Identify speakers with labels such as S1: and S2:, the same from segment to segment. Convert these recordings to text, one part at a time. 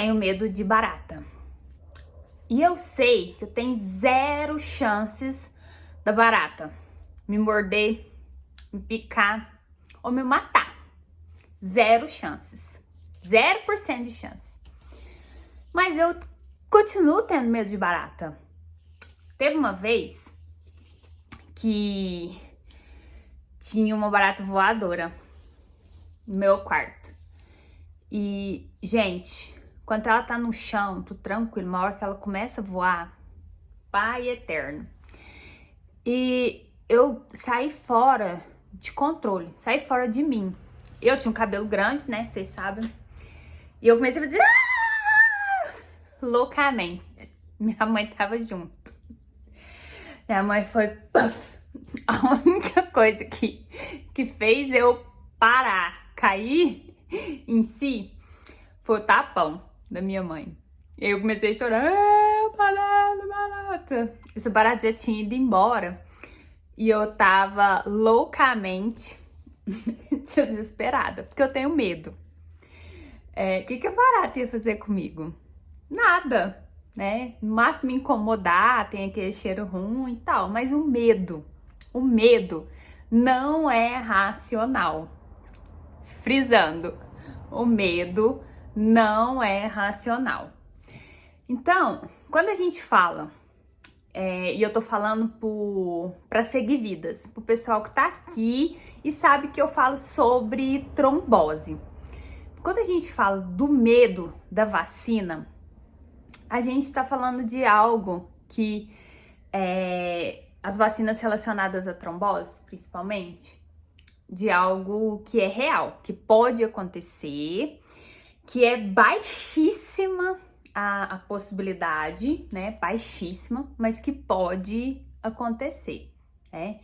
S1: tenho medo de barata. E eu sei que eu tenho zero chances da barata me morder, me picar ou me matar. Zero chances. 0% de chance. Mas eu continuo tendo medo de barata. Teve uma vez que tinha uma barata voadora no meu quarto. E, gente, quando ela tá no chão, tudo tranquilo, uma hora que ela começa a voar, pai eterno. E eu saí fora de controle, saí fora de mim. Eu tinha um cabelo grande, né? Vocês sabem. E eu comecei a fazer loucamente. Minha mãe tava junto. Minha mãe foi puff. A única coisa que fez eu parar, cair em si, foi o tapão da minha mãe. E aí eu comecei a chorar. Barata, barata. Esse barato já tinha ido embora. E eu tava loucamente desesperada, porque eu tenho medo. O que a barata ia fazer comigo? Nada, né? No máximo me incomodar, tem aquele cheiro ruim e tal. Mas o medo não é racional. Frisando, o medo não é racional. Então, quando a gente fala, e eu tô falando pra seguir vidas, pro pessoal que tá aqui e sabe que eu falo sobre trombose. Quando a gente fala do medo da vacina, a gente tá falando de algo que as vacinas relacionadas à trombose, principalmente, de algo que é real, que pode acontecer, que é baixíssima a possibilidade, né? Baixíssima, mas que pode acontecer, né?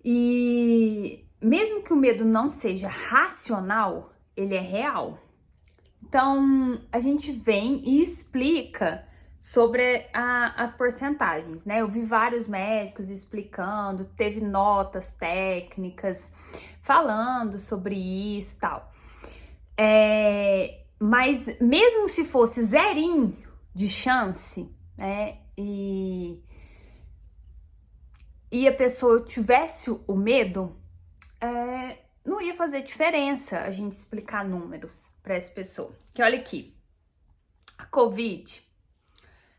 S1: E mesmo que o medo não seja racional, ele é real. Então, a gente vem e explica sobre as porcentagens, né? Eu vi vários médicos explicando, teve notas técnicas falando sobre isso e tal. Mas mesmo se fosse zerinho de chance, né? E a pessoa tivesse o medo, não ia fazer diferença a gente explicar números para essa pessoa. Que olha aqui, a Covid,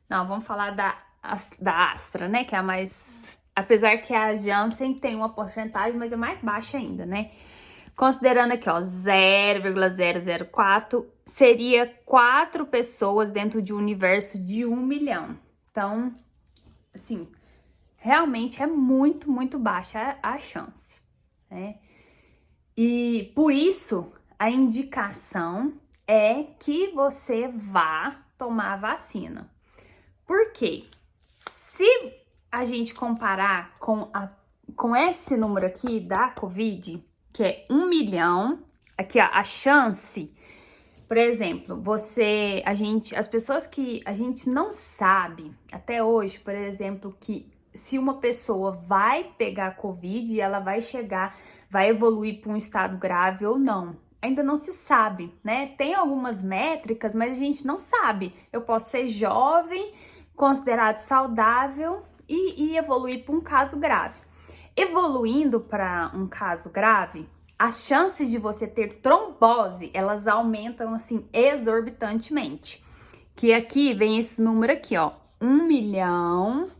S1: não, vamos falar da Astra, né, que é a mais, apesar que a Janssen tem uma porcentagem, mas é mais baixa ainda, né, considerando aqui, ó, 0,004, seria 4 pessoas dentro de um universo de 1 milhão, então, assim, realmente é muito, muito baixa a chance, né. E por isso a indicação é que você vá tomar a vacina. Por quê? Se a gente comparar com esse número aqui da Covid, que é 1 milhão, aqui ó, a chance, por exemplo, as pessoas que a gente não sabe até hoje, por exemplo, que se uma pessoa vai pegar Covid, ela vai evoluir para um estado grave ou não. Ainda não se sabe, né? Tem algumas métricas, mas a gente não sabe. Eu posso ser jovem, considerado saudável e evoluir para um caso grave. Evoluindo para um caso grave, as chances de você ter trombose, elas aumentam assim exorbitantemente. Que aqui vem esse número aqui, ó, 1 milhão,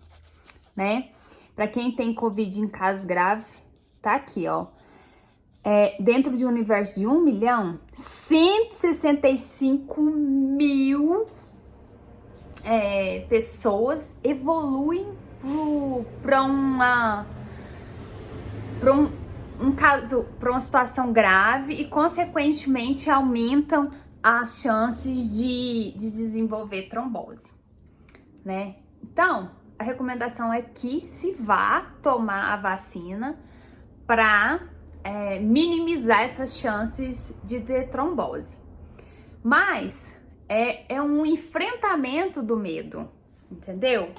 S1: né? Para quem tem Covid em caso grave, tá aqui, ó. Dentro de um universo de 1 milhão, 165 mil pessoas evoluem para uma situação grave e, consequentemente, aumentam as chances de desenvolver trombose, né? Então, a recomendação é que se vá tomar a vacina para minimizar essas chances de ter trombose. Mas é um enfrentamento do medo, entendeu?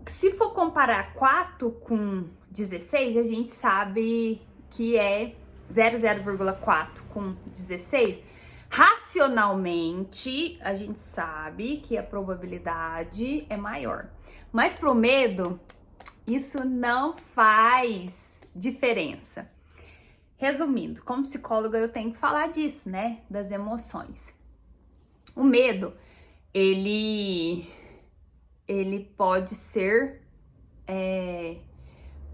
S1: Se for comparar 4 com 16, a gente sabe que é 0,4 com 16, racionalmente a gente sabe que a probabilidade é maior. Mas pro medo, isso não faz diferença. Resumindo, como psicóloga eu tenho que falar disso, né? Das emoções. O medo, ele pode ser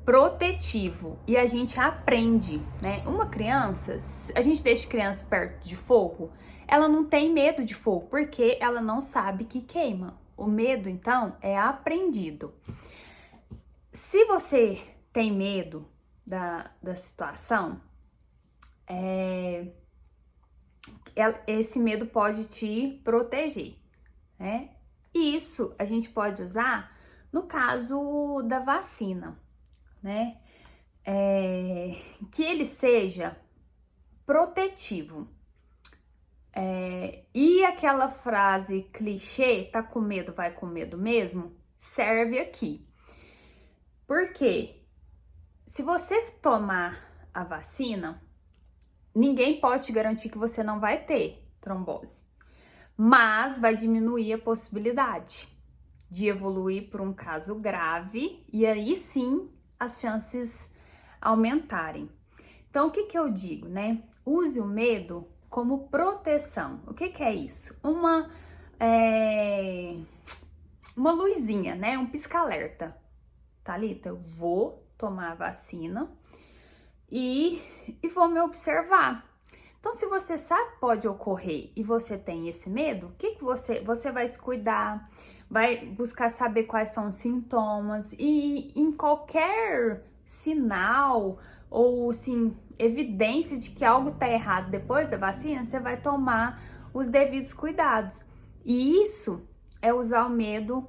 S1: protetivo e a gente aprende, né? Uma criança, a gente deixa a criança perto de fogo, ela não tem medo de fogo porque ela não sabe que queima. O medo, então, é aprendido. Se você tem medo da situação, esse medo pode te proteger, né? E isso a gente pode usar no caso da vacina, né? Que ele seja protetivo. E aquela frase clichê, tá com medo, vai com medo mesmo, serve aqui. Porque se você tomar a vacina, ninguém pode te garantir que você não vai ter trombose, mas vai diminuir a possibilidade de evoluir para um caso grave e aí sim as chances aumentarem. Então, o que eu digo, né? Use o medo como proteção. O que é isso? Uma luzinha, né? Um pisca-alerta. Thalita, eu vou tomar a vacina e vou me observar. Então, se você sabe que pode ocorrer e você tem esse medo, o que você vai se cuidar, vai buscar saber quais são os sintomas e em qualquer sinal ou assim, evidência de que algo está errado depois da vacina, você vai tomar os devidos cuidados. E isso é usar o medo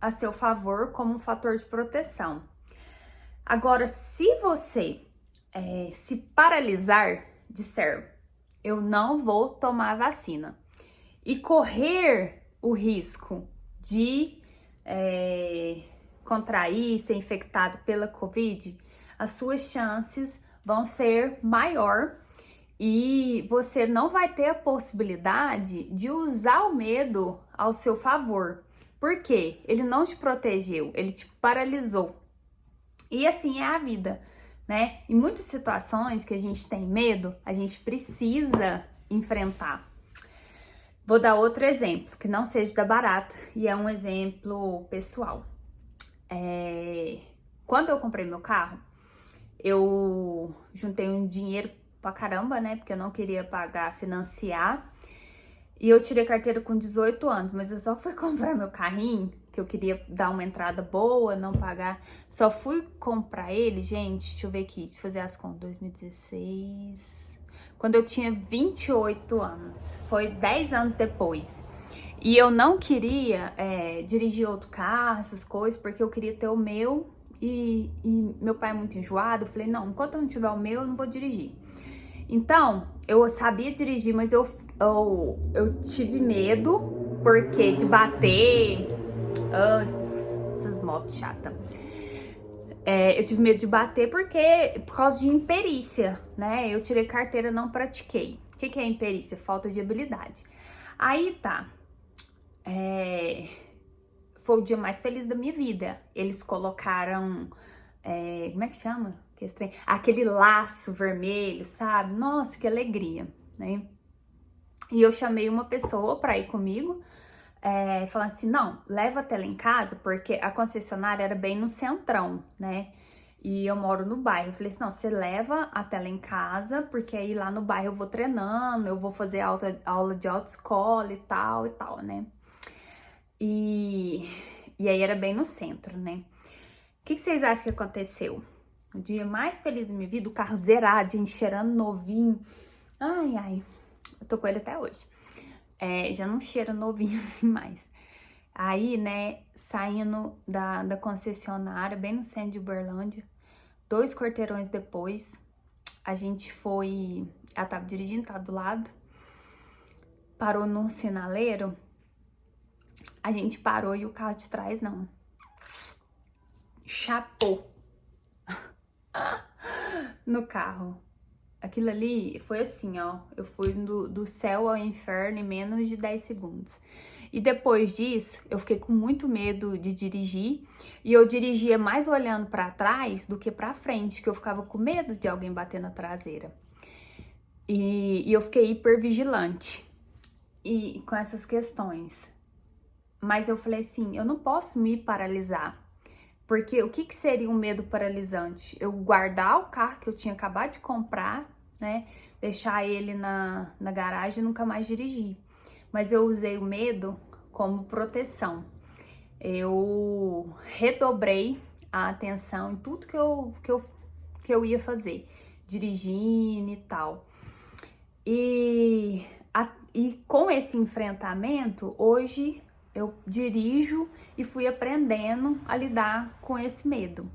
S1: a seu favor como um fator de proteção. Agora, se você se paralisar, disser eu não vou tomar a vacina e correr o risco de contrair, ser infectado pela Covid, as suas chances vão ser maior e você não vai ter a possibilidade de usar o medo ao seu favor. Por quê? Ele não te protegeu, ele te paralisou. E assim é a vida, né? Em muitas situações que a gente tem medo, a gente precisa enfrentar. Vou dar outro exemplo, que não seja da barata, e é um exemplo pessoal. Quando eu comprei meu carro, eu juntei um dinheiro pra caramba, né? Porque eu não queria pagar, financiar. E eu tirei carteira com 18 anos, mas eu só fui comprar meu carrinho, que eu queria dar uma entrada boa, não pagar. Só fui comprar ele, gente, deixa eu ver aqui, deixa eu fazer as contas, 2016... Quando eu tinha 28 anos, foi 10 anos depois. E eu não queria dirigir outro carro, essas coisas, porque eu queria ter o meu e meu pai é muito enjoado. Eu falei, não, enquanto eu não tiver o meu, eu não vou dirigir. Então, eu sabia dirigir, mas eu tive medo, porque de bater, essas motos chatas. Eu tive medo de bater por causa de imperícia, né? Eu tirei carteira, não pratiquei. O que é imperícia? Falta de habilidade. Aí tá. Foi o dia mais feliz da minha vida. Eles colocaram, como é que chama? Aquele laço vermelho, sabe? Nossa, que alegria, né? E eu chamei uma pessoa pra ir comigo, falando assim, não, leva até lá em casa, porque a concessionária era bem no centrão, né? E eu moro no bairro. Eu falei assim, não, você leva até lá em casa, porque aí lá no bairro eu vou treinando, eu vou fazer aula de autoescola e tal, né? E aí era bem no centro, né? O que vocês acham que aconteceu? O dia mais feliz da minha vida, o carro zerado, gente, cheirando novinho. Ai, eu tô com ele até hoje. Já não cheira novinho assim mais. Aí, né, saindo da concessionária, bem no centro de Uberlândia, 2 quarteirões depois, a gente foi... Ela tava dirigindo, tava do lado, parou num sinaleiro, a gente parou e o carro de trás não. Chapou no carro. Aquilo ali foi assim, ó, eu fui do céu ao inferno em menos de 10 segundos. E depois disso, eu fiquei com muito medo de dirigir, e eu dirigia mais olhando para trás do que para frente, que eu ficava com medo de alguém bater na traseira. E eu fiquei hipervigilante e com essas questões. Mas eu falei assim, eu não posso me paralisar. Porque o que seria um medo paralisante? Eu guardar o carro que eu tinha acabado de comprar, né? Deixar ele na garagem e nunca mais dirigir. Mas eu usei o medo como proteção. Eu redobrei a atenção em tudo que eu ia fazer, dirigindo e tal. E com esse enfrentamento, hoje eu dirijo e fui aprendendo a lidar com esse medo.